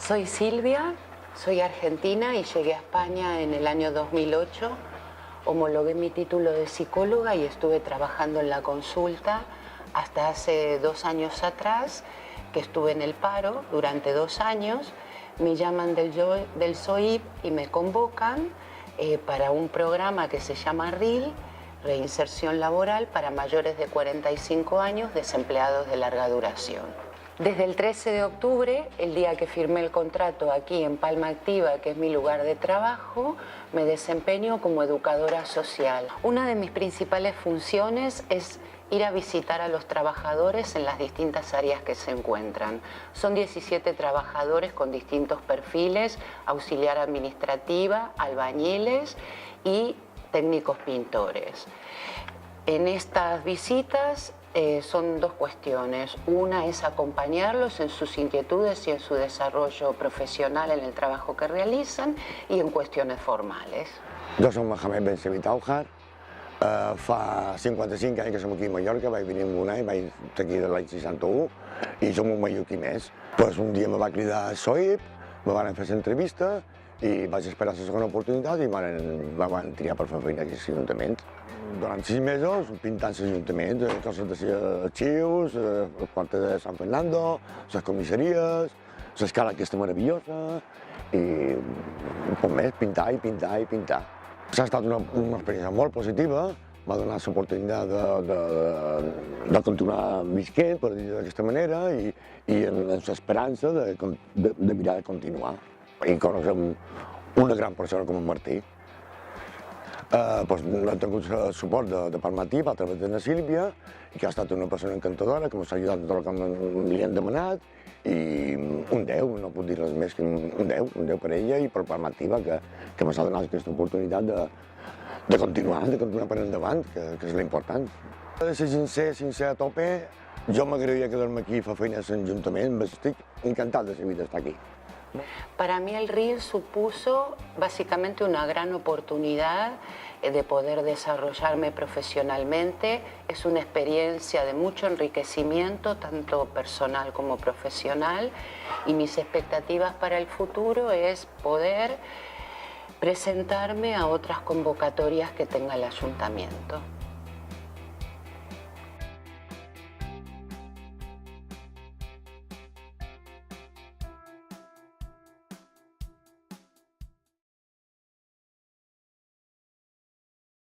Soy Silvia, soy argentina y llegué a España en el año 2008. Homologué mi título de psicóloga y estuve trabajando en la consulta hasta hace 2 años atrás, que estuve en el paro durante 2 años. Me llaman del SOIP y me convocan para un programa que se llama RIL, Reinserción Laboral para mayores de 45 años desempleados de larga duración. Desde el 13 de octubre, el día que firmé el contrato aquí en Palma Activa, que es mi lugar de trabajo, me desempeño como educadora social. Una de mis principales funciones es ir a visitar a los trabajadores en las distintas áreas que se encuentran. Son 17 trabajadores con distintos perfiles: auxiliar administrativa, albañiles y técnicos pintores. En estas visitas son 2 cuestiones. Una es acompañarlos en sus inquietudes y en su desarrollo profesional en el trabajo que realizan, y en cuestiones formales. Jo soc Mohamed Ben Sevi Tauhar. Fa 55 anys que som aquí a Mallorca, vaig venir amb un any, vaig aquí de l'any 61 i som un mallorquí més. Pues un dia me va cridar a SOIP, me van fer l'entrevista i vaig esperar la segona oportunitat i me van triar per fer feina aquí a l'Ajuntament. Durant 6 mesos pintant l'Ajuntament, coses de arxius, les portes de San Fernando, les comissaries, l'escala aquesta meravellosa i un poc més, pintar i pintar i pintar. Ha estat una experiència molt positiva, m'ha donat l'oportunitat de continuar visquent, per dir-ho d'aquesta manera, i amb l'esperança de mirar de continuar. I conèixer una gran persona com en Martí. Hem tingut el suport de Palma Activa a través de la Sílvia, que ha estat una persona encantadora, que m'ha ajudat a tot el que li hem demanat, i un 10, no puc dir res més que un 10 per ella i per Palma Activa, que m'ha donat aquesta oportunitat de continuar per endavant, que és l'important. De ser sincer a tope, jo m'agradaria quedar-me aquí a fer feina a l'Ajuntament, estic encantat de seguir d'estar aquí. Para mí el RIL supuso básicamente una gran oportunidad de poder desarrollarme profesionalmente. Es una experiencia de mucho enriquecimiento, tanto personal como profesional, y mis expectativas para el futuro es poder presentarme a otras convocatorias que tenga el Ayuntamiento.